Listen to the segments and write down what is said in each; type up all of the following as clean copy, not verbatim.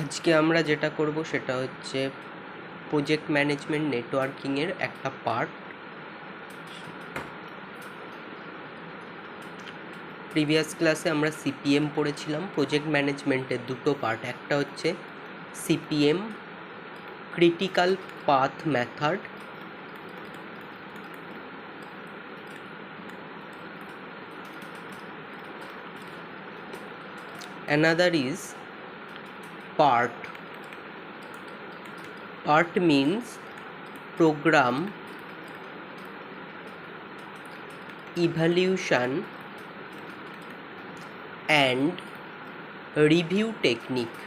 আজকে আমরা যেটা করব সেটা হচ্ছে প্রজেক্ট ম্যানেজমেন্ট নেটওয়ার্কিংয়ের একটা পার্ট। প্রিভিয়াস ক্লাসে আমরা সিপিএম পড়েছিলাম। প্রজেক্ট ম্যানেজমেন্টের দুটো পার্ট, একটা হচ্ছে CPM critical path method, another is part. Part means program evaluation and review technique.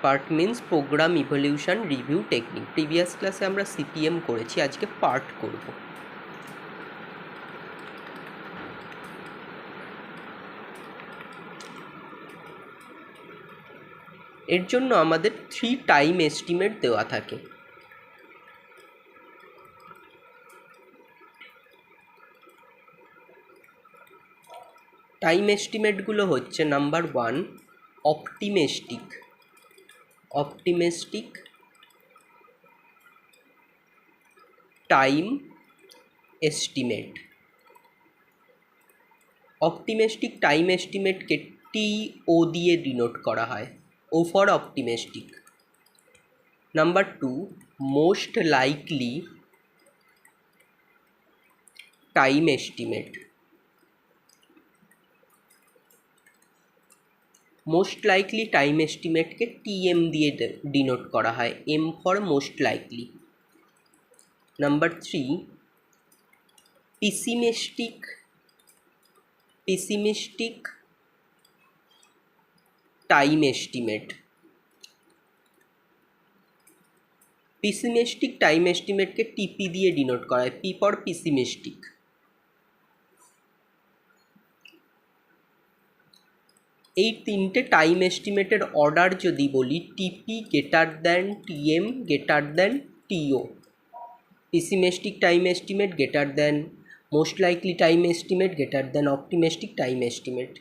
Part means program evaluation review technique. Previous ক্লাসে আমরা সিপিএম করেছি, আজকে পার্ট করব। এর জন্য আমাদের 3 টাইম এস্টিমেট দেওয়া থাকে। টাইম এস্টিমেটগুলো হচ্ছে number 1 optimistic time estimate. Optimistic time এস্টিমেটকে টিও দিয়ে ডিনোট করা হয়, O for optimistic. Number 2 most likely time estimate. Most likely time এস্টিমেটকে টিএম দিয়ে ডিনোট করা হয়, M for most likely. Number 3 pessimistic time estimate. Pessimistic time এস্টিমেটকে TP দিয়ে ডিনোট করা হয়, পি ফর পেসিমিস্টিক। এই তিনটে টাইম এস্টিমেটের অর্ডার যদি বলি, TP greater than TM greater than TO, pessimistic time estimate greater than most likely time estimate greater than optimistic time estimate.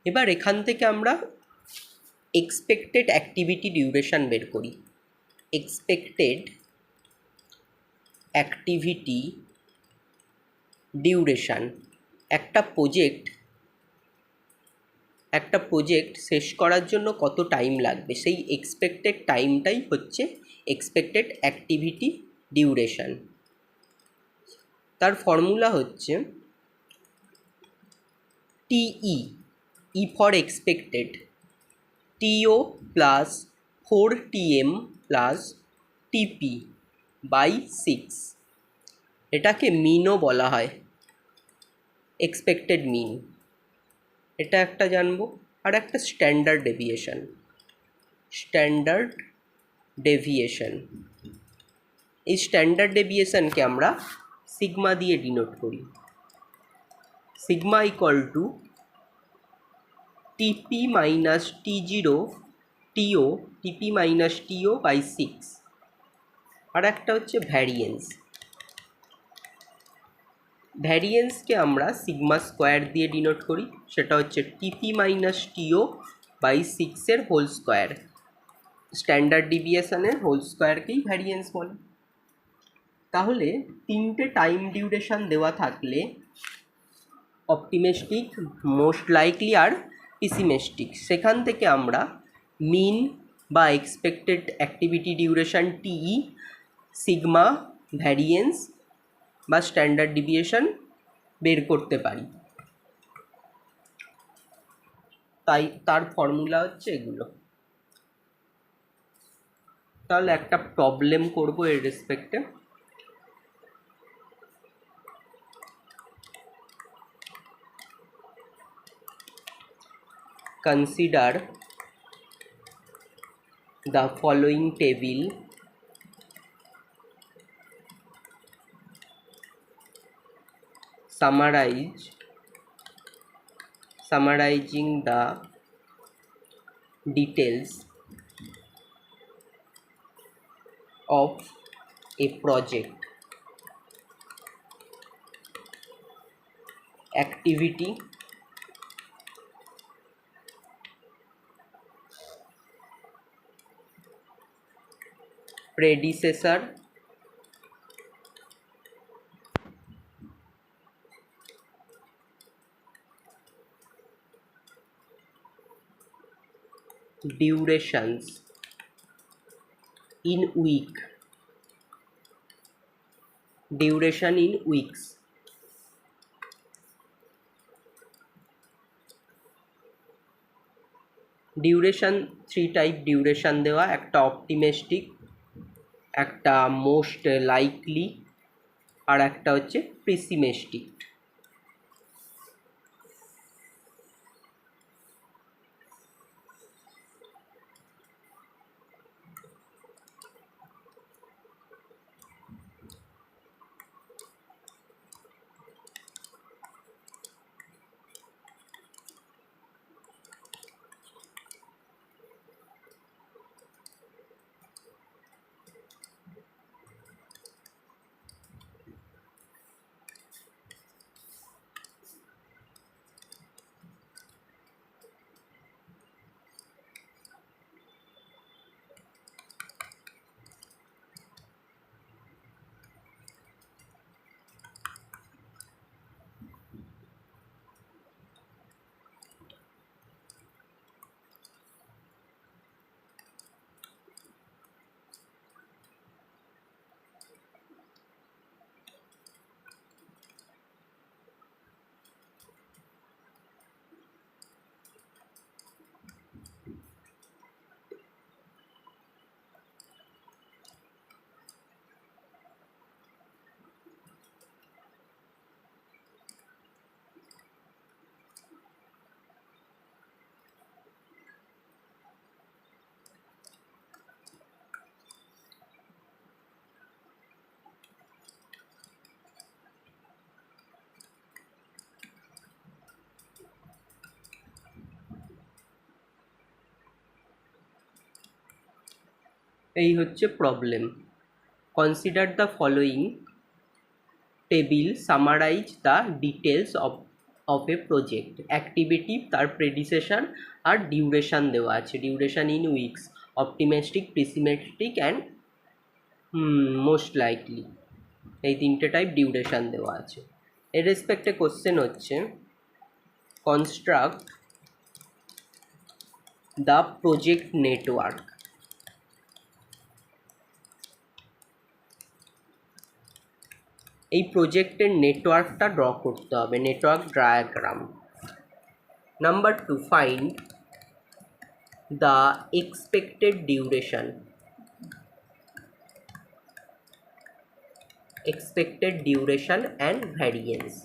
এবার এখান থেকে আমরা এক্সপেক্টেড অ্যাক্টিভিটি ডিউরেশন বের করি। এক্সপেক্টেড অ্যাক্টিভিটি ডিউরেশন, একটা প্রজেক্ট শেষ করার জন্য কত টাইম লাগবে, সেই এক্সপেক্টেড টাইমটাই হচ্ছে এক্সপেক্টেড অ্যাক্টিভিটি ডিউরেশন। তার ফর্মুলা হচ্ছে টিই, ই ফর এক্সপেক্টেড, টিও plus 4TM plus TP by 6। এটাকে মিনও বলা হয়, এক্সপেক্টেড মিন। এটা একটা জানবো। আর একটা স্ট্যান্ডার্ড ডেভিয়েশন। এই স্ট্যান্ডার্ড ডেভিয়েশনকে আমরা সিগমা দিয়ে ডিনোট করি। সিগমা ইকুয়াল টু টিপি মাইনাস টিপি মাইনাস টিও বাই 6। আর একটা হচ্ছে ভ্যারিয়েন্সকে আমরা সিগমা স্কোয়ার দিয়ে ডিনোট করি, সেটা হচ্ছে টিপি মাইনাস টিও বাই 6-এর হোল স্কোয়ার। স্ট্যান্ডার্ড ডিভিয়েশনের হোল স্কোয়ারকেই ভ্যারিয়েন্স বলে। তাহলে তিনটে টাইম ডিউরেশন দেওয়া থাকলে, অপটিমিস্টিক, মোস্ট লাইকলি আর পেসিমিস্টিক, সেখান থেকে আমরা মিন বা expected activity duration TE, sigma, variance বা স্ট্যান্ডার্ড ডিভিয়েশন বের করতে পারি। তাই তার ফর্মুলা হচ্ছে এগুলো। তাহলে একটা প্রবলেম করব এর রেসপেক্টে। Consider the following table summarizing the details of a project. Activity, predecessor, durations in week, duration in weeks, duration 3 type duration দেওয়া, একটা অপটিমিস্টিক, একটা মোস্ট লাইকলি, আর একটা হচ্ছে পেসিমিস্টিক। এই হচ্ছে problem. Consider the following table summarize the details of a project. Activity, তার predecessor আর duration দেওয়া আছে, duration in weeks, optimistic, pessimistic and most likely, এই তিনটে টাইপ ডিউরেশন দেওয়া আছে। এর রেসপেক্টে কোশ্চেন হচ্ছে কনস্ট্রাক্ট দ্য প্রজেক্ট নেটওয়ার্ক। এই প্রজেক্টের নেটওয়ার্কটা ড্র করতে হবে, network diagram. Number 2, find the expected duration, expected duration and variance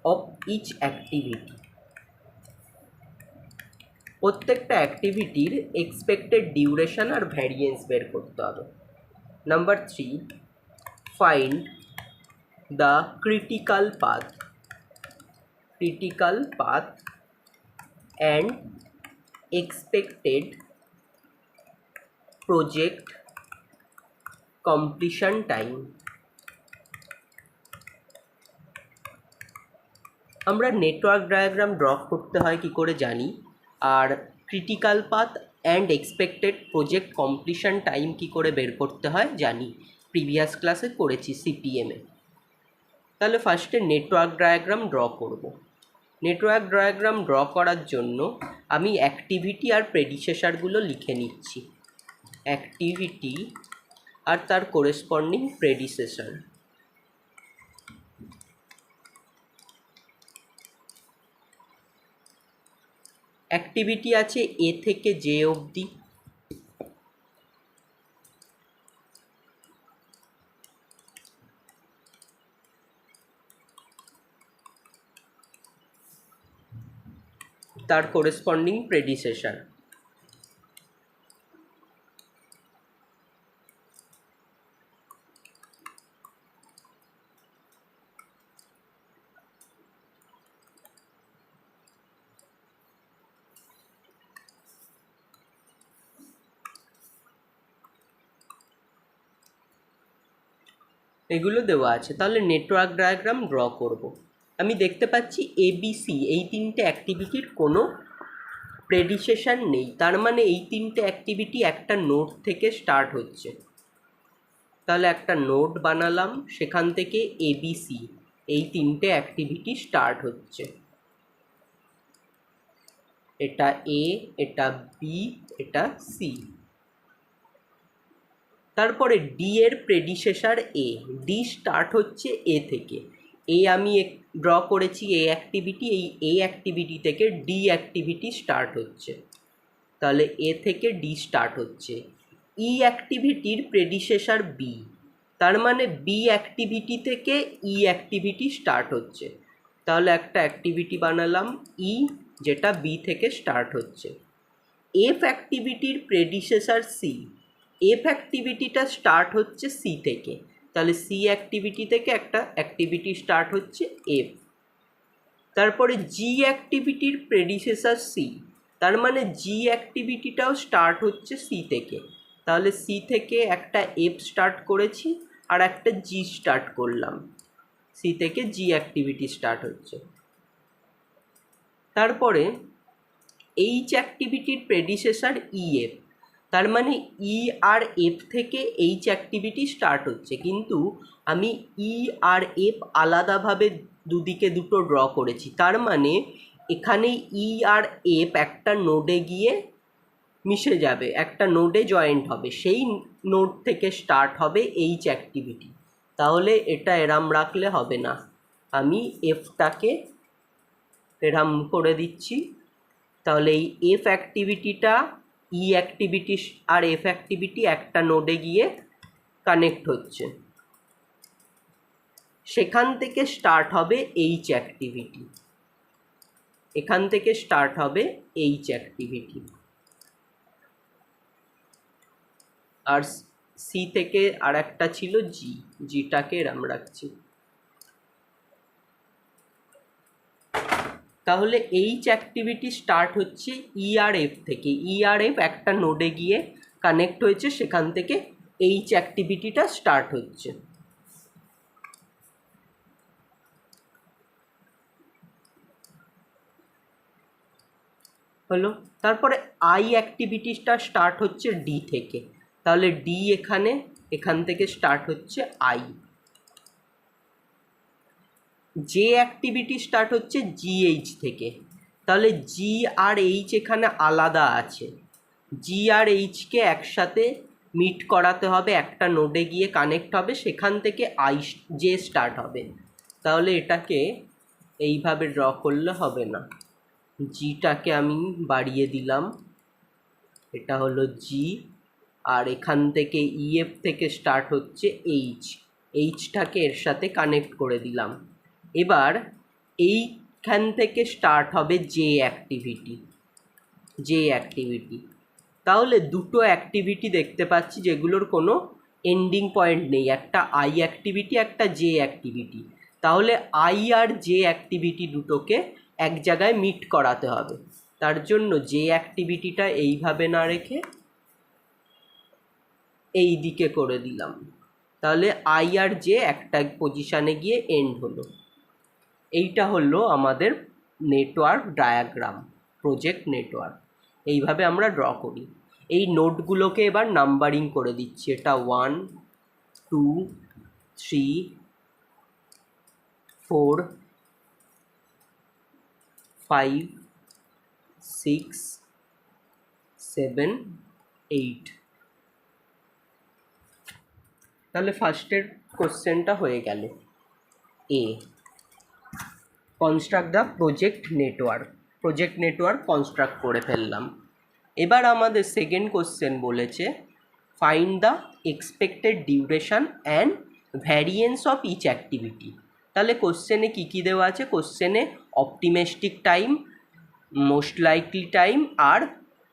of each activity। প্রত্যেকটা অ্যাক্টিভিটির এক্সপেক্টেড ডিউরেশন আর ভ্যারিয়েন্স বের করতে হবে। Number 3, find the critical path and expected project completion time. আমরা নেটওয়ার্ক ডায়াগ্রাম ড্র করতে হয় কি করে জানি, আর critical path and expected project completion time কি করে বের করতে হয় জানি, প্রিভিয়াস ক্লাসে করেছি সিপিএমে। তাহলে ফার্স্টে নেটওয়ার্ক ডায়াগ্রাম ড্র করব। নেটওয়ার্ক ডায়াগ্রাম ড্র করার জন্য আমি অ্যাক্টিভিটি আর প্রেডিসেসরগুলো লিখে নিচ্ছি, অ্যাক্টিভিটি আর তার করেসপন্ডিং প্রেডিসেসর। অ্যাক্টিভিটি আছে এ থেকে জে অবধি, তার করেসপন্ডিং প্রেডিসেসর। এগুলো দেওয়া আছে। তাহলে নেটওয়ার্ক ডায়াগ্রাম ড্র করব। আমি দেখতে পাচ্ছি ABC এই তিনটে অ্যাক্টিভিটির কোনো প্রেডিসেশন নেই, তার মানে এই তিনটে অ্যাক্টিভিটি একটা নোড থেকে স্টার্ট হচ্ছে। তাহলে একটা নোড বানালাম, সেখান থেকে ABC এই তিনটে অ্যাক্টিভিটি স্টার্ট হচ্ছে। এটা A, এটা B, এটা C। তারপরে ডি এর প্রেডিসেসার এ, ডি স্টার্ট হচ্ছে এ থেকে। এ আমি ড্র করেছি এ অ্যাক্টিভিটি, এই এ অ্যাক্টিভিটি থেকে ডি অ্যাক্টিভিটি স্টার্ট হচ্ছে। তাহলে এ থেকে ডি স্টার্ট হচ্ছে। ই অ্যাক্টিভিটির প্রেডিসেসার বি, তার মানে বি অ্যাক্টিভিটি থেকে ই অ্যাক্টিভিটি স্টার্ট হচ্ছে। তাহলে একটা অ্যাক্টিভিটি বানালাম ই, যেটা বি থেকে স্টার্ট হচ্ছে। এফ অ্যাক্টিভিটির প্রেডিসেসার সি, এফ অ্যাক্টিভিটিটা স্টার্ট হচ্ছে সি থেকে। তাহলে সি অ্যাক্টিভিটি থেকে একটা অ্যাক্টিভিটি স্টার্ট হচ্ছে এফ। তারপরে জি অ্যাক্টিভিটির প্রেডিসেসার সি, তার মানে জি অ্যাক্টিভিটিটাও স্টার্ট হচ্ছে সি থেকে। তাহলে সি থেকে একটা এফ স্টার্ট করেছি আর একটা জি স্টার্ট করলাম। সি থেকে জি অ্যাক্টিভিটি স্টার্ট হচ্ছে। তারপরে এইচ অ্যাক্টিভিটির প্রেডিসেসার ইএফ, তার মানে ই আর এফ থেকে এইচ অ্যাক্টিভিটি স্টার্ট হচ্ছে, কিন্তু আমি ই আর এফ আলাদাভাবে দুদিকে দুটো ড্র করেছি। তার মানে এখানে ই আর এফ একটা নোডে গিয়ে মিশে যাবে, একটা নোডে জয়েন্ট হবে, সেই নোড থেকে স্টার্ট হবে এইচ অ্যাক্টিভিটি। তাহলে এটা এরাম রাখলে হবে না, আমি এফটাকে এরাম করে দিচ্ছি। তাহলে এই এফ অ্যাক্টিভিটিটা ই অ্যাক্টিভিটি আর এফ অ্যাক্টিভিটি একটা নোডে গিয়ে কানেক্ট হচ্ছে, সেখান থেকে স্টার্ট হবে এইচ অ্যাক্টিভিটি, এখান থেকে স্টার্ট হবে এইচ অ্যাক্টিভিটি। আর সি থেকে আর একটা ছিল জি, জিটাকে এরাম রাখছি। তাহলে এইচ অ্যাক্টিভিটি স্টার্ট হচ্ছে ই আর এফ থেকে, ই আর এফ একটা নোডে গিয়ে কানেক্ট হয়েছে, সেখান থেকে এইচ অ্যাক্টিভিটিটা স্টার্ট হচ্ছে। হলো। তারপরে আই অ্যাক্টিভিটিটা স্টার্ট হচ্ছে ডি থেকে, তাহলে ডি এখান থেকে স্টার্ট হচ্ছে আই। জে অ্যাক্টিভিটি স্টার্ট হচ্ছে জিএইচ থেকে, তাহলে জি আর এইচ এখানে আলাদা আছে, জি আর এইচকে একসাথে মিট করাতে হবে, একটা নোডে গিয়ে কানেক্ট হবে, সেখান থেকে জে স্টার্ট হবে। তাহলে এটাকে এইভাবে ড্র করলে হবে না, জিটাকে আমি বাড়িয়ে দিলাম, এটা হলো জি, আর এখান থেকে ইএফ থেকে স্টার্ট হচ্ছে এইচ, এইচটাকে এর সাথে কানেক্ট করে দিলাম। এবার এইখান থেকে স্টার্ট হবে জে অ্যাক্টিভিটি, জে অ্যাক্টিভিটি। তাহলে দুটো অ্যাক্টিভিটি দেখতে পাচ্ছি যেগুলোর কোনো এন্ডিং পয়েন্ট নেই, একটা আই অ্যাক্টিভিটি, একটা জে অ্যাক্টিভিটি। তাহলে আই আর জে অ্যাক্টিভিটি দুটোকে এক জায়গায় মিট করাতে হবে, তার জন্য জে অ্যাক্টিভিটিটা এইভাবে না রেখে এই দিকে করে দিলাম। তাহলে আই আর জে একটা পজিশানে গিয়ে এন্ড হলো। এইটা হলো আমাদের নেটওয়ার্ক ডায়াগ্রাম, প্রজেক্ট নেটওয়ার্ক। এইভাবে আমরা ড্র করি। এই নোটগুলোকে এবার নাম্বারিং করে দিচ্ছি, এটা 1 2 3 4 5 6 7 8। তাহলে ফার্স্টের কোশ্চেনটা হয়ে গেল। A, construct the project network, project network construct করে ফেললাম। এবার আমাদের সেকেন্ড কোশ্চেন বলেছে find the expected duration and variance of each activity. তাহলে কোশ্চেনে কী কী দেওয়া আছে? কোশ্চেনে optimistic time, most likely time আর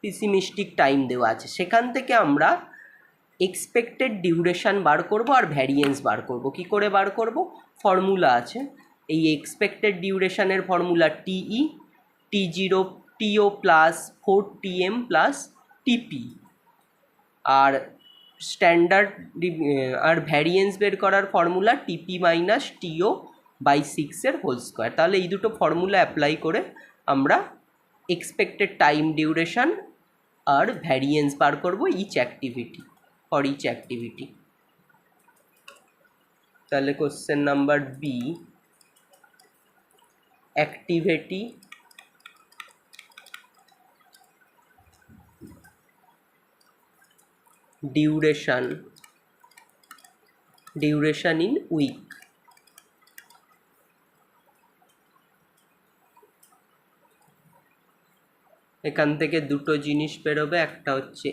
পেসিমিস্টিক টাইম দেওয়া আছে। সেখান থেকে আমরা এক্সপেক্টেড ডিউরেশন বার করব আর ভ্যারিয়েন্স বার করব। কি করে বার করব? ফর্মুলা আছে। এই এক্সপেক্টেড ডিউরেশনের formula TE, T0 TO plus 4TM plus TP, আর স্ট্যান্ডার্ড আর ভ্যারিয়েন্স বের করার formula TP minus TO by 6 whole square. তাহলে এই দুটো ফর্মুলা অ্যাপ্লাই করে আমরা এক্সপেক্টেড টাইম ডিউরেশন আর ভ্যারিয়েন্স বার করবো each activity for each activity. তাহলে question number B, activity duration in week. এখান থেকে দুটো জিনিস বেরোবে, একটা হচ্ছে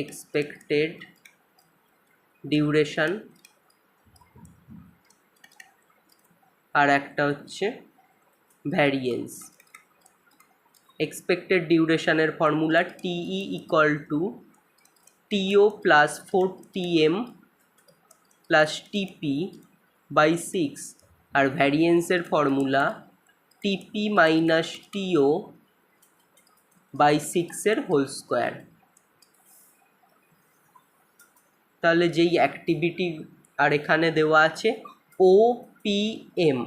এক্সপেক্টেড ডিউরেশন আর একটা হচ্ছে ভ্যারিয়েন্স। এক্সপেক্টেড ডিউরেশনের formula TE equal to TO plus 4tm plus TP by 6, আর ভ্যারিয়েন্সের formula TP minus TO by 6 whole square. তাহলে যেই অ্যাক্টিভিটি আর এখানে দেওয়া আছে ওপিএম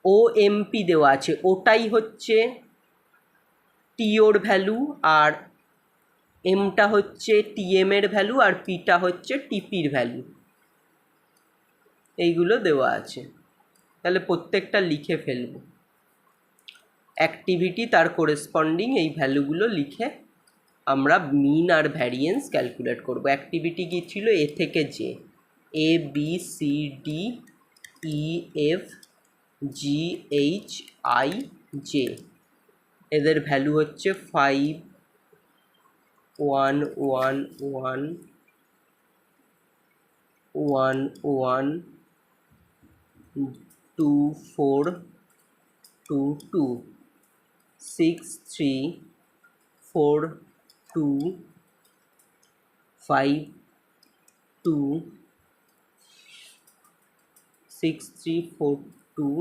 ওএমপি দেওয়া আছে, ওটাই হচ্ছে টিওর ভ্যালু, আর এমটা হচ্ছে টিএম এর ভ্যালু, আর পিটা হচ্ছে টিপির ভ্যালু। এইগুলো দেওয়া আছে, তাহলে প্রত্যেকটা লিখে ফেলব। অ্যাক্টিভিটি তার করেসপন্ডিং এই ভ্যালুগুলো লিখে আমরা মিন আর ভ্যারিয়েন্স ক্যালকুলেট করব। অ্যাক্টিভিটি কী ছিল? এ থেকে J, A B C D E F G H I J, এদের ভ্যালু হচ্ছে 5 1 1 1 1 1 2 4 2 2 6 3 4 2 5 2 6 3 4 2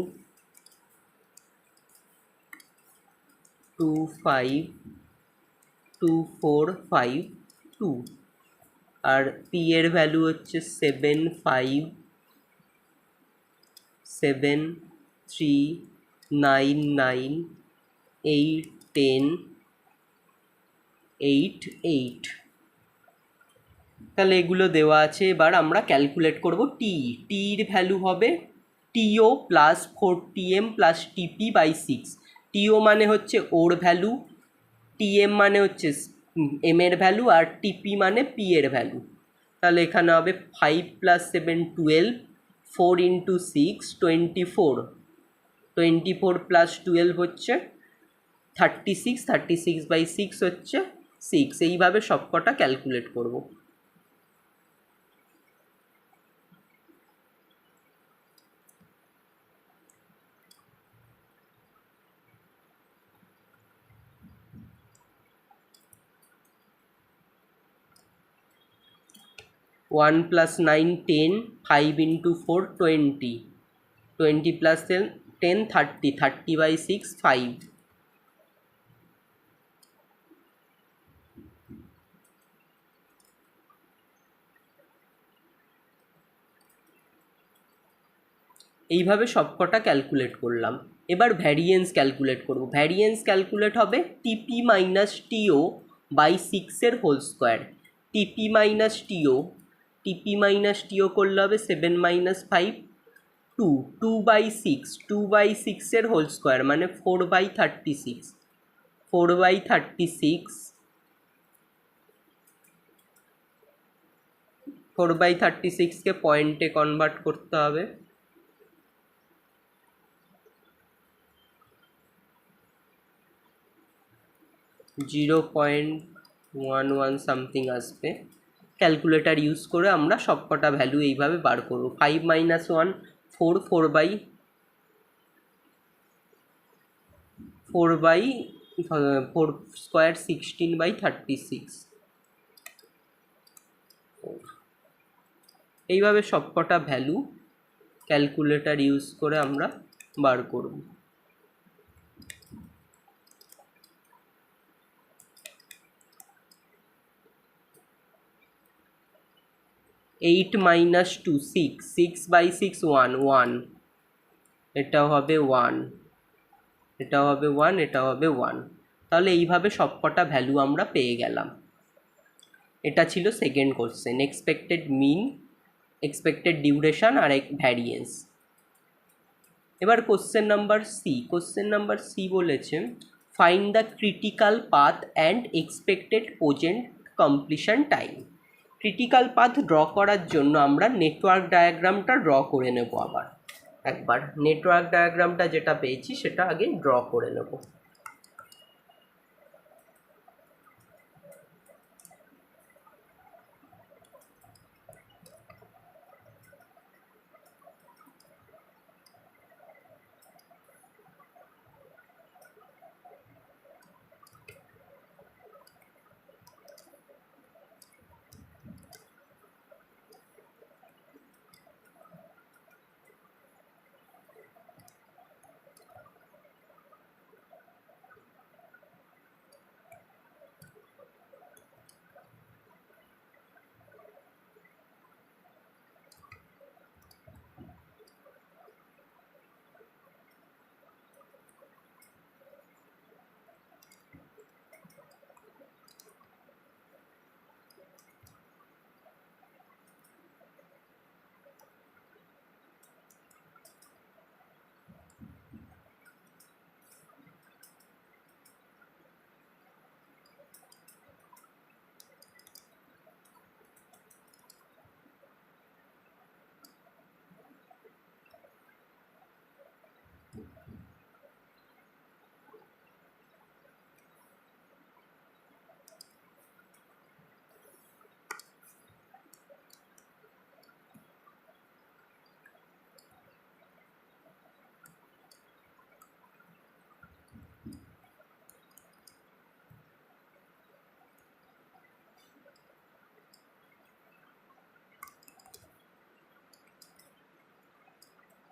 2 5 2 4 5 2, আর পি এর ভ্যালু হচ্ছে 7 5 7 3 9 9 8 10 8 8। তাহলে এগুলো দেওয়া আছে। এবার আমরা ক্যালকুলেট করব টির ভ্যালু হবে টিও plus 4tm plus TP by 6। টিও মানে হচ্ছে ওর ভ্যালু, টিএম মানে হচ্ছে এম এর ভ্যালু, আর টিপি মানে পি এর ভ্যালু। তাহলে এখানে হবে 5 + 7 12, 4 × 6 24, 24 + 12 হচ্ছে 36, 36/6 হচ্ছে 6। এইভাবে সবকটা ক্যালকুলেট করব। वन + 9 10, 5 × 4 20, 20 + 10 30, 30/6 5। এইভাবে সবকটা ক্যালকুলেট করলাম। এবার ভ্যারিয়েন্স ক্যালকুলেট করব। ভ্যারিয়েন্স ক্যালকুলেট হবে টিপি minus TO by 6 whole square. টিপি মাইনাস টিও করলে হবে 7 - 5 2, 2/6, 2/6 হোল স্কোয়ার মানে 4/36, 4/36, 4/36কে পয়েন্টে কনভার্ট করতে হবে। 0.11 সামথিং আসবে। ক্যালকুলেটার ইউজ করে আমরা সবকটা ভ্যালু এইভাবে বার করব। 5 - 1 4, 4/4 স্কোয়ার 16/36। এইভাবে সবকটা ভ্যালু ক্যালকুলেটার ইউজ করে আমরা বার করব। 8 মাইনাস 2 6, 6 বাই 6 1 1, এটাও হবে 1, এটাও হবে 1, এটাও হবে 1। তাহলে এইভাবে সবকটা ভ্যালু আমরা পেয়ে গেলাম। এটা ছিল second question, expected mean, expected duration আর ভ্যারিয়েন্স। এবার কোশ্চেন নাম্বার সি বলেছে find the critical path and expected project completion time. Critical path draw করার জন্য আমরা নেটওয়ার্ক ডায়াগ্রামটা ড্র করে নেব। আবার একবার নেটওয়ার্ক ডায়াগ্রামটা যেটা পেয়েছি সেটা আগে ড্র করে নেব।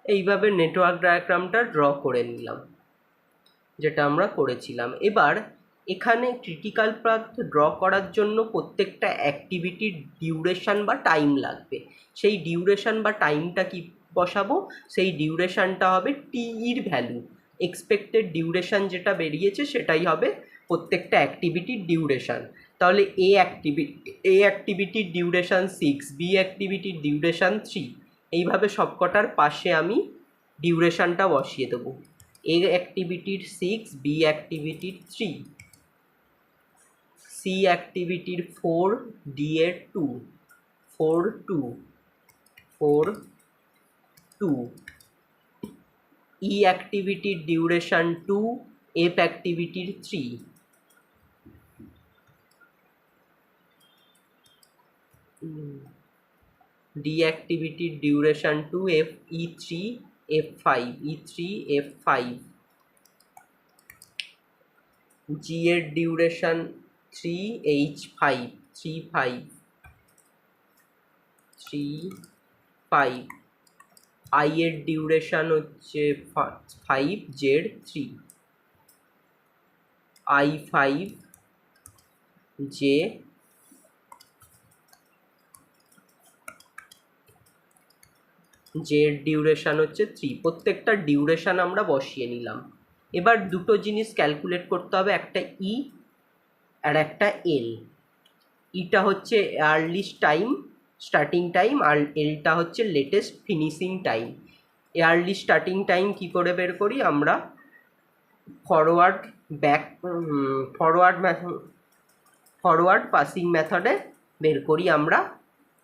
এইভাবে নেটওয়ার্ক ডায়াগ্রামটা ড্র করে নিলাম, যেটা আমরা করেছিলাম। এবার এখানে ক্রিটিক্যাল পাথ ড্র করার জন্য প্রত্যেকটা অ্যাক্টিভিটির ডিউরেশন বা টাইম লাগবে। সেই ডিউরেশন বা টাইমটা কি বসাবো? সেই ডিউরেশনটা হবে টিইর ভ্যালু, এক্সপেক্টেড ডিউরেশন যেটা বেরিয়েছে সেটাই হবে প্রত্যেকটা অ্যাক্টিভিটির ডিউরেশন। তাহলে এ অ্যাক্টিভিটির ডিউরেশন 6, বি অ্যাক্টিভিটির ডিউরেশন 3, এইভাবে সবকটার পাশে আমি ডিউরেশনটা বসিয়ে দেবো। এ অ্যাক্টিভিটির 6, বি অ্যাক্টিভিটির 3, সি অ্যাক্টিভিটির 4, ডি এর 2, 4 2 4 2, ই অ্যাক্টিভিটির ডিউরেশন 2, এফ অ্যাক্টিভিটির 3, ডি অ্যাক্টিভিটির duration 2, F E 3, F5, E3, F5, G এর ডিউরেশন 3, H5, 3 5 3 5, আই এর ডিউরেশন হচ্ছে 5, জেড 3, I5, জে এর ডিউরেশন হচ্ছে 3। প্রত্যেকটা ডিউরেশন আমরা বসিয়ে নিলাম। এবার দুটো জিনিস ক্যালকুলেট করতে হবে, একটা ই আর একটা এল। ইটা হচ্ছে আর্লিস্ট টাইম, স্টার্টিং টাইম, আর এলটা হচ্ছে latest finishing time. Early starting time কি করে বের করি আমরা? ফরওয়ার্ড পাসিং মেথডে বের করি আমরা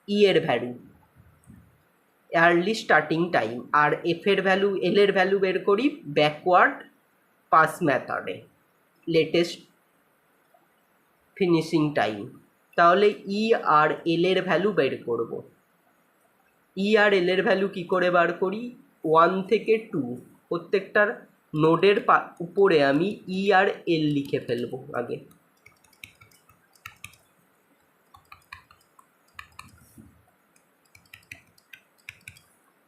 ই এর ভ্যালু, আর্লি স্টার্টিং টাইম, আর এল এর ভ্যালু বের করি ব্যাকওয়ার্ড পাস মেথডে, লেটেস্ট ফিনিশিং টাইম। তাহলে ই আর এল এর ভ্যালু বের করব। ই আর এল এর ভ্যালু কী করে বার করি? 1 থেকে 2 প্রত্যেকটার নোডের উপরে আমি ই আর এল লিখে ফেলবো আগে।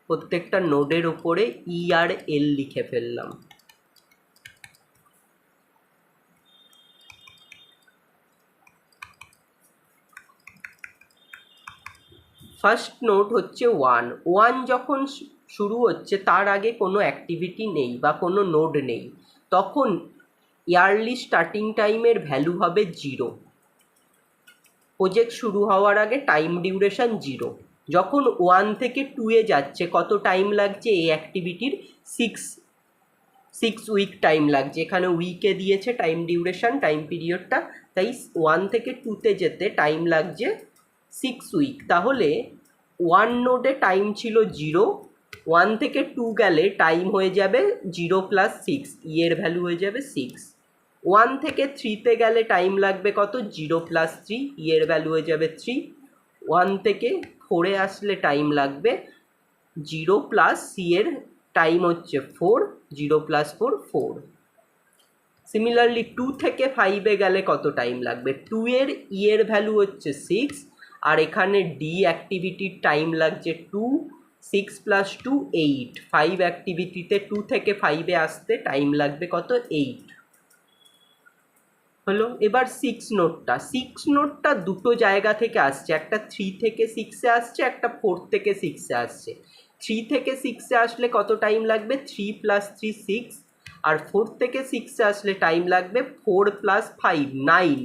প্রত্যেকটা নোডের উপরে ই আর এল লিখে ফেললাম। ফার্স্ট নোড হচ্ছে 1 যখন শুরু হচ্ছে তার আগে কোনো অ্যাক্টিভিটি নেই বা কোনো নোড নেই, তখন ইয়ারলি স্টার্টিং টাইমের ভ্যালু হবে 0। প্রজেক্ট শুরু হওয়ার আগে টাইম ডিউরেশন 0। যখন 1 থেকে 2-এ যাচ্ছে কত টাইম লাগছে এই অ্যাক্টিভিটির? 6 উইক টাইম লাগছে। এখানে উইকে দিয়েছে টাইম ডিউরেশন, টাইম পিরিয়ডটা, তাই 1 থেকে 2-তে যেতে টাইম লাগছে 6 উইক। তাহলে 1 নোডে টাইম ছিল 0, 1 থেকে 2 গেলে টাইম হয়ে যাবে 0 + 6, এর ভ্যালু হয়ে যাবে 6। 1 থেকে 3-তে গেলে টাইম লাগবে কত? 0 + 3, এর ভ্যালু হয়ে যাবে 3। 1 থেকে 4-এ আসলে টাইম লাগবে 0 + c এর টাইম হচ্ছে 4, 0 + 4 4। সিমিলারলি 2 থেকে 5-এ গেলে কত টাইম লাগবে? 2 এর এর ভ্যালু হচ্ছে 6, আর এখানে ডি অ্যাক্টিভিটির টাইম লাগছে 2, 6 + 2 8। 5 অ্যাক্টিভিটিতে 2 থেকে 5-এ আসতে টাইম লাগবে কত? 8 হলো। এবার 6 নোডটা দুটো জায়গা থেকে আসছে, একটা 3 থেকে 6-এ আসছে, একটা 4 থেকে 6-এ আসছে। 3 থেকে 6-এ আসলে কত টাইম লাগবে? 3 + 3 6, আর 4 থেকে 6-এ আসলে টাইম লাগবে 4 + 5 9।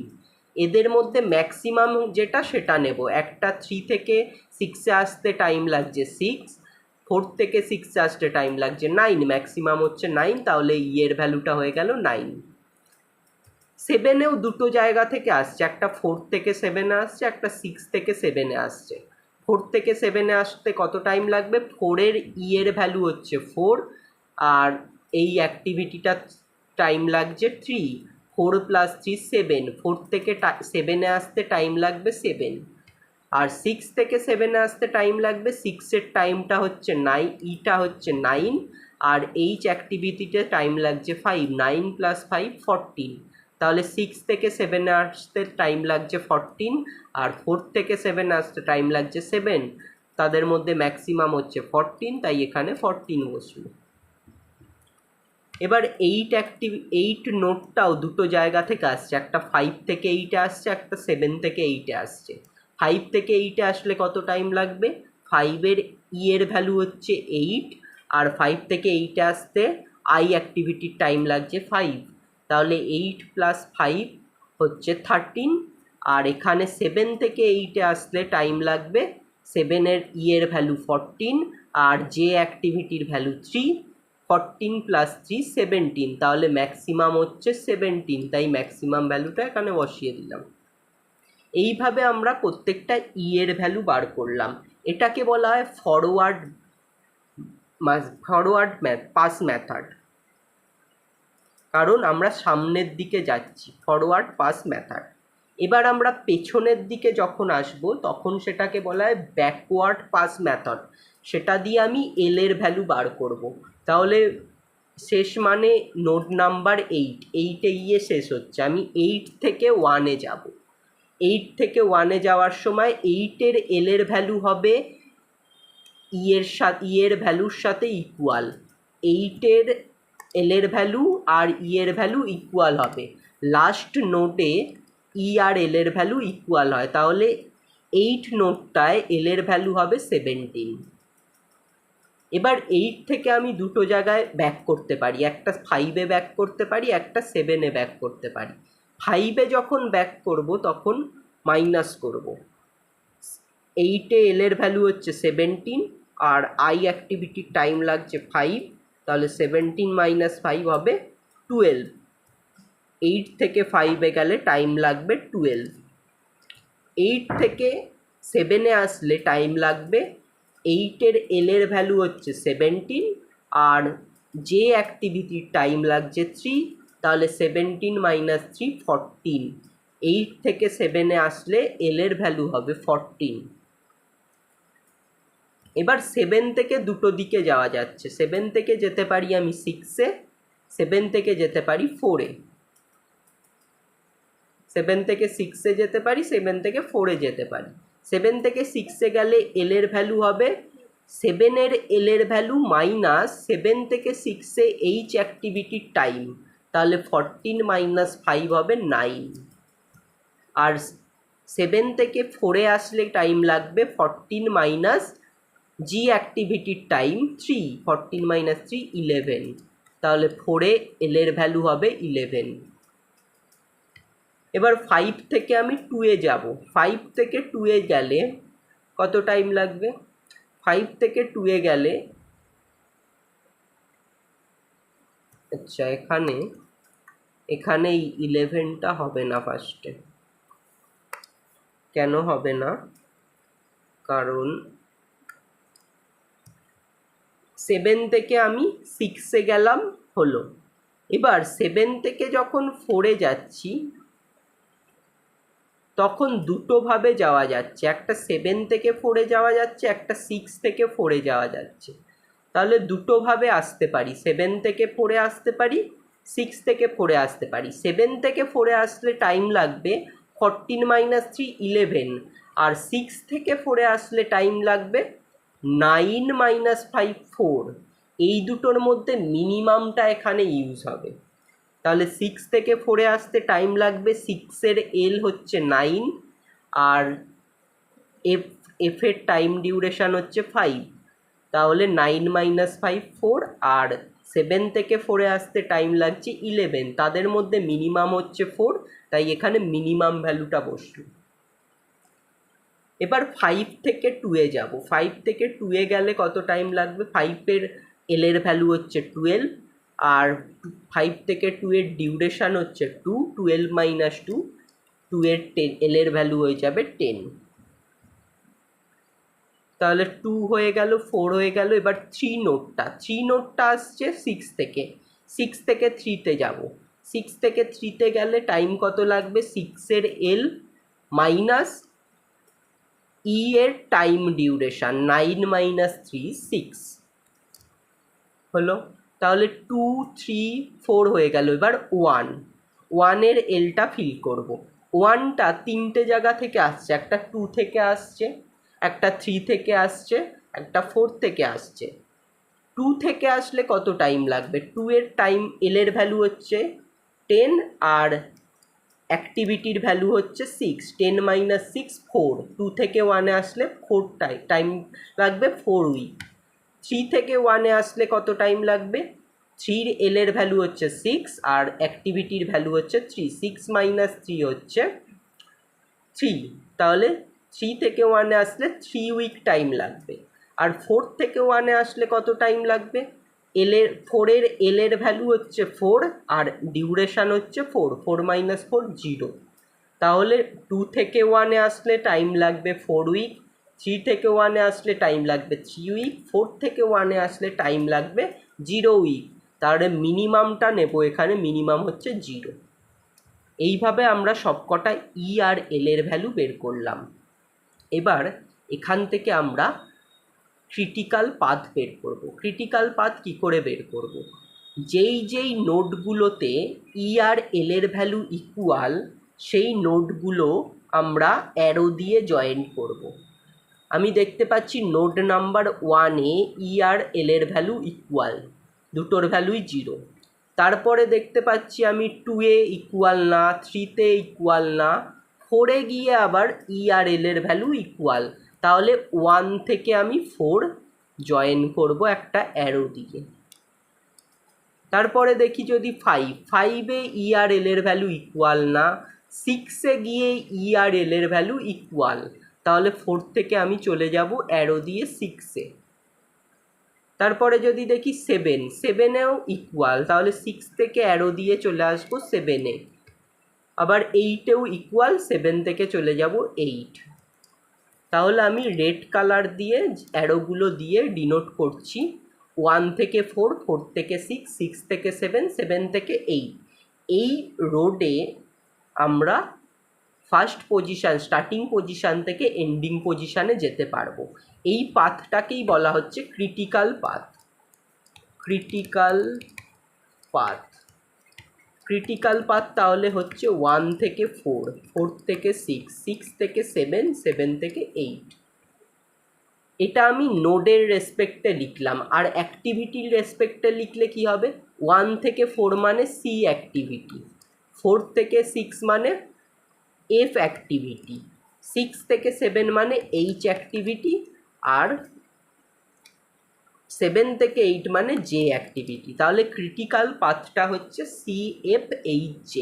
এদের মধ্যে ম্যাক্সিমাম যেটা সেটা নেব। একটা 3 থেকে 6-এ আসতে টাইম লাগছে 6, 4 থেকে 6-এ আসতে টাইম লাগছে 9, ম্যাক্সিমাম হচ্ছে 9, তাহলে এর ভ্যালুটা হয়ে গেল 9। 7-এও দুটো জায়গা থেকে আসছে, একটা 4 থেকে 7-এ আসছে, একটা 6 থেকে 7-এ আসছে। 4 থেকে 7-এ আসতে কত টাইম লাগবে? 4-এর এর ভ্যালু হচ্ছে 4, আর এই অ্যাক্টিভিটিটা টাইম লাগছে 3, 4 + 3 7। 4 থেকে 7-এ আসতে টাইম লাগবে 7, আর 6 থেকে 7-এ আসতে টাইম লাগবে 6-এর টাইমটা হচ্ছে 9, ইটা হচ্ছে 9, আর এইচ অ্যাক্টিভিটিতে টাইম লাগছে 5, 9 + 5 14। তাহলে 6 থেকে 7-এ আসতে টাইম লাগছে 14, আর 4 থেকে 7-এ আসতে টাইম লাগছে 7, তাদের মধ্যে ম্যাক্সিমাম হচ্ছে 14, তাই এখানে 14 বসলো। এবার 8 নোডটাও দুটো জায়গা থেকে আসছে, একটা 5 থেকে 8-এ আসছে, একটা 7 থেকে 8-এ আসছে। 5 থেকে 8-এ আসলে কত টাইম লাগবে? 5-এর এর ভ্যালু হচ্ছে 8, আর 5 থেকে 8-এ আসতে আই অ্যাক্টিভিটির টাইম লাগছে 5, তাহলে 8 + 5 হচ্ছে 13, আর এখানে 7 থেকে 8-এ আসলে টাইম লাগবে 7-এর এর ভ্যালু 14, আর যে অ্যাক্টিভিটির ভ্যালু 3, 14 + 3 17, তাহলে ম্যাক্সিমাম হচ্ছে 17, তাই ম্যাক্সিমাম ভ্যালুটা এখানে বসিয়ে দিলাম। এইভাবে আমরা প্রত্যেকটা এর ভ্যালু বার করলাম। এটাকে বলা হয় ফরওয়ার্ড পাস মেথড, কারণ আমরা সামনের দিকে যাচ্ছি, ফরওয়ার্ড পাস মেথড। এবার আমরা পেছনের দিকে যখন আসব তখন সেটাকে বলা হয় ব্যাকওয়ার্ড পাস মেথড। সেটা দিয়ে আমি এর ভ্যালু বার করব। তাহলে শেষ মানে নোড নাম্বার 8-এ গিয়ে শেষ হচ্ছে, আমি 8 থেকে 1-এ যাব। 8 থেকে 1-এ যাওয়ার সময় 8-এর এর ভ্যালু হবে এর ভ্যালুর সাথে ইকুয়াল। 8-এর এর ভ্যালু আর এর ভ্যালু ইকুয়াল হবে। লাস্ট নোটে আর এর ভ্যালু ইকুয়াল হয়, তাহলে 8 নোটটায় এর ভ্যালু হবে 17। এবার 8 থেকে আমি দুটো জায়গায় ব্যাক করতে পারি, একটা 5-এ ব্যাক করতে পারি, একটা 7-এ ব্যাক করতে পারি। 5-এ যখন ব্যাক করব তখন মাইনাস করব। 8-এ এর ভ্যালু হচ্ছে 17, আর আই অ্যাক্টিভিটির টাইম লাগছে 5, তাহলে 17 - 5 হবে 12। 8 থেকে 5-এ গেলে টাইম লাগবে 12। 8 থেকে 7-এ আসলে টাইম লাগবে, 8-এর এর ভ্যালু হচ্ছে 17, আর যে অ্যাক্টিভিটির টাইম লাগছে 3, তাহলে 17 - 3 14। 8 থেকে 7-এ আসলে এর ভ্যালু হবে 14। এবার 7 থেকে দুটো দিকে যাওয়া যাচ্ছে, 7 থেকে যেতে পারি আমি 6-এ, 7 থেকে যেতে পারি 4-এ। 7 থেকে 6-এ যেতে পারি, 7 থেকে 4-এ যেতে পারি। 7 থেকে 6-এ গেলে এর ভ্যালু হবে 7-এর এর ভ্যালু মাইনাস 7 থেকে 6-এ এইচ অ্যাক্টিভিটির টাইম, তাহলে 14 - 5 হবে 9। আর 7 থেকে 4-এ আসলে টাইম লাগবে 14 মাইনাস জি অ্যাক্টিভিটির টাইম 3, 14 মাইনাস 3 11, তাহলে 4-এ এলের ভ্যালু হবে 11। এবার 5 থেকে আমি 2-এ যাব, 5 থেকে 2-এ গেলে কত টাইম লাগবে? 5 থেকে 2-এ গেলে, আচ্ছা এখানে এই 11টা হবে না ফার্স্টে। কেন হবে না? কারণ 7 থেকে আমি 6-এ গেলাম, হলো। এবার 7 থেকে যখন 4-এ যাচ্ছি তখন দুটোভাবে যাওয়া যাচ্ছে, একটা 7 থেকে 4-এ যাওয়া যাচ্ছে, একটা 6 থেকে 4-এ যাওয়া যাচ্ছে। তাহলে দুটোভাবে আসতে পারি, 7 থেকে 4-এ আসতে পারি, 6 থেকে 4-এ আসতে পারি। 7 থেকে 4-এ আসলে টাইম লাগবে 14 মাইনাস 3 11, আর 6 থেকে 4-এ আসলে টাইম লাগবে 9 মাইনাস 5 4। এই দুটোর মধ্যে মিনিমামটা এখানে ইউজ হবে। তাহলে 6 থেকে 4-এ আসতে টাইম লাগবে, 6-এর এল হচ্ছে 9, আর এফের টাইম ডিউরেশান হচ্ছে 5, তাহলে 9 মাইনাস 5 4, আর 7 থেকে 4-এ আসতে টাইম লাগছে 11, তাদের মধ্যে মিনিমাম হচ্ছে 4, তাই এখানে মিনিমাম ভ্যালুটা বসলো। এবার 5 থেকে 2-এ যাব, 5 থেকে 2-এ গেলে কত টাইম লাগবে? 5-এর এলের ভ্যালু হচ্ছে 12, আর 5 থেকে 2-এর ডিউরেশান হচ্ছে 2, 12 মাইনাস 2, 2-এর এলের ভ্যালু হয়ে যাবে 10। তাহলে 2 হয়ে গেল, 4 হয়ে গেল। এবার 3 নোটটা আসছে 6 থেকে, 6 থেকে 3-তে যাব, 6 থেকে 3-তে গেলে টাইম কত লাগবে? 6-এর এল মাইনাস ই এর টাইম ডিউরেশান 9 মাইনাস 3 6 হলো। তাহলে 2 3 4 হয়ে গেল। এবার 1-এর এলটা ফিল করব। 1টা 3টে জায়গা থেকে আসছে, একটা 2 থেকে আসছে, একটা 3 থেকে আসছে, একটা 4 থেকে আসছে। 2 থেকে আসলে কত টাইম লাগবে? 2-এর টাইম এলের ভ্যালু হচ্ছে 10, আর অ্যাক্টিভিটির ভ্যালু হচ্ছে 6, 10 মাইনাস 6 4। 2 থেকে 1-এ আসলে 4 টাইম লাগবে, 4 উইক। 3 থেকে 1-এ আসলে কত টাইম লাগবে? 3-র এলের ভ্যালু হচ্ছে 6, আর অ্যাক্টিভিটির ভ্যালু হচ্ছে 3, 6 মাইনাস 3 হচ্ছে 3, তাহলে 3 থেকে 1-এ আসলে 3 উইক টাইম লাগবে। আর 4 থেকে 1-এ আসলে কত টাইম লাগবে? 4-এর এলের ভ্যালু হচ্ছে 4, আর ডিউরেশান হচ্ছে 4, 4 মাইনাস 4 0, তাহলে 2 থেকে 1-এ আসলে টাইম লাগবে 4 উইক, 3 থেকে 1-এ আসলে টাইম লাগবে 3 উইক, 4 থেকে 1-এ আসলে টাইম লাগবে 0 উইক। তাহলে মিনিমামটা নেব, এখানে মিনিমাম হচ্ছে 0। এইভাবে আমরা সবকটা ই আর এলের ভ্যালু বের করলাম। এবার এখান থেকে আমরা ক্রিটিক্যাল পাথ বের করব। ক্রিটিক্যাল পাথ কী করে বের করব? যেই নোডগুলোতে ই আর এলের ভ্যালু ইকুয়াল, সেই নোডগুলো আমরা অ্যারো দিয়ে জয়েন করব। আমি দেখতে পাচ্ছি নোড নাম্বার 1-এ ই আর এলের ভ্যালু ইকুয়াল, দুটোর ভ্যালুই 0। তারপরে দেখতে পাচ্ছি আমি 2-এ ইকুয়াল না, 3-তে ইকুয়াল না, 4-এ গিয়ে আবার ই আর এলের ভ্যালু ইকুয়াল, তাহলে 1 থেকে আমি 4 জয়েন করব একটা অ্যারো দিয়ে। তারপরে দেখি যদি 5-এ ই আর এলের ভ্যালু ইকুয়াল না, 6-এ গিয়ে ই আর এলের ভ্যালু ইকুয়াল, তাহলে 4 থেকে আমি চলে যাব অ্যারো দিয়ে 6-এ। তারপরে যদি দেখি 7-এও ইকুয়াল, তাহলে 6 থেকে অ্যারো দিয়ে চলে আসবো 7-এ। আবার 8-এও ইকুয়াল, 7 থেকে চলে যাব 8। তাহলে আমি রেড কালার দিয়ে অ্যারোগুলো দিয়ে ডিনোট করছি 1 থেকে 4, 4 থেকে 6, 6 থেকে 7, 7 থেকে 8। এই রোডে আমরা ফার্স্ট পজিশান, স্টার্টিং পজিশান থেকে এন্ডিং পজিশানে যেতে পারবো। এই পাথটাকেই বলা হচ্ছে ক্রিটিক্যাল পাথ। ক্রিটিক্যাল পাথ তাহলে হচ্ছে 1 থেকে 4, 4 থেকে 6, 6 থেকে 7, 7 থেকে 8। এটা আমি নোডের রেসপেক্টে লিখলাম। আর অ্যাক্টিভিটির রেসপেক্টে লিখলে কি হবে? 1 থেকে 4 মানে সি অ্যাক্টিভিটি, 4 থেকে 6 মানে এফ অ্যাক্টিভিটি, 6 থেকে 7 মানে এইচ অ্যাক্টিভিটি, আর 7 থেকে 8 মানে জে অ্যাক্টিভিটি। তাহলে ক্রিটিক্যাল পাথটা হচ্ছে CFHJ।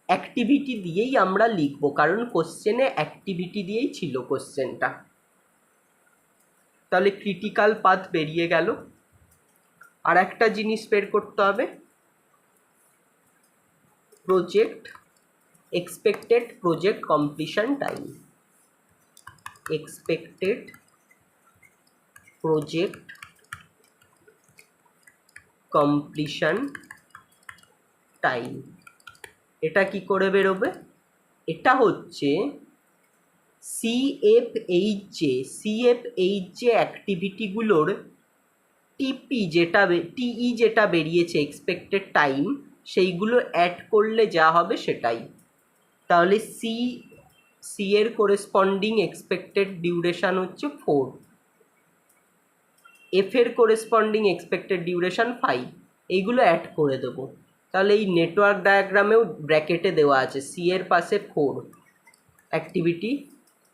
অ্যাক্টিভিটি দিয়েই আমরা লিখবো, কারণ কোশ্চেনে অ্যাক্টিভিটি দিয়েই ছিল কোশ্চেনটা। তাহলে ক্রিটিক্যাল পাথ বেরিয়ে গেল। আর একটা জিনিস বের করতে হবে, project expected project completion time. Expected project completion time, এটা কি করে বেরোবে? এটা হচ্ছে সিএফএইচজে অ্যাক্টিভিটিগুলোর টিই যেটা বেরিয়েছে এক্সপেক্টেড টাইম, সেইগুলো অ্যাড করলে যা হবে সেটাই। তাহলে সি এর করেসপন্ডিং এক্সপেক্টেড ডিউরেশান হচ্ছে 4, এফ এর করেসপন্ডিং এক্সপেক্টেড ডিউরেশান 5, এইগুলো অ্যাড করে দেবো। তাহলে এই নেটওয়ার্ক ডায়াগ্রামেও ব্র্যাকেটে দেওয়া আছে সি এর পাশে 4 অ্যাক্টিভিটি,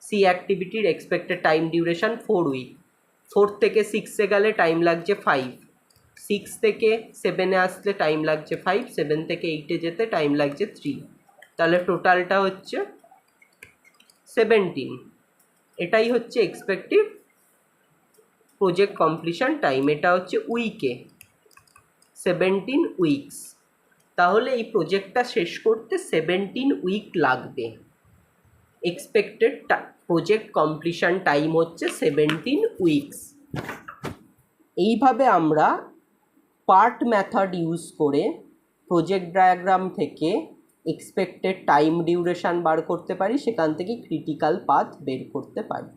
সি অ্যাক্টিভিটির এক্সপেক্টেড টাইম ডিউরেশান 4 উইক। 4 থেকে 6-এ গেলে টাইম লাগছে 5, 6 থেকে 7-এ আসলে টাইম লাগছে 5, 7 থেকে 8-এ যেতে টাইম লাগছে 3। তাহলে টোটালটা হচ্ছে 17। এটাই হচ্ছে এক্সপেক্টেড প্রজেক্ট কমপ্লিশন টাইম। এটা হচ্ছে উইকে, 17 উইকস। তাহলে এই প্রজেক্টটা শেষ করতে 17 উইক লাগবে। এক্সপেক্টেড প্রজেক্ট কমপ্লিশন টাইম হচ্ছে 17 উইকস। এইভাবে আমরা পার্ট মেথড ইউজ করে প্রজেক্ট ডায়াগ্রাম থেকে এক্সপেক্টেড টাইম ডিউরেশান বার করতে পারি, সেখান থেকে ক্রিটিক্যাল পাথ বের করতে পারি।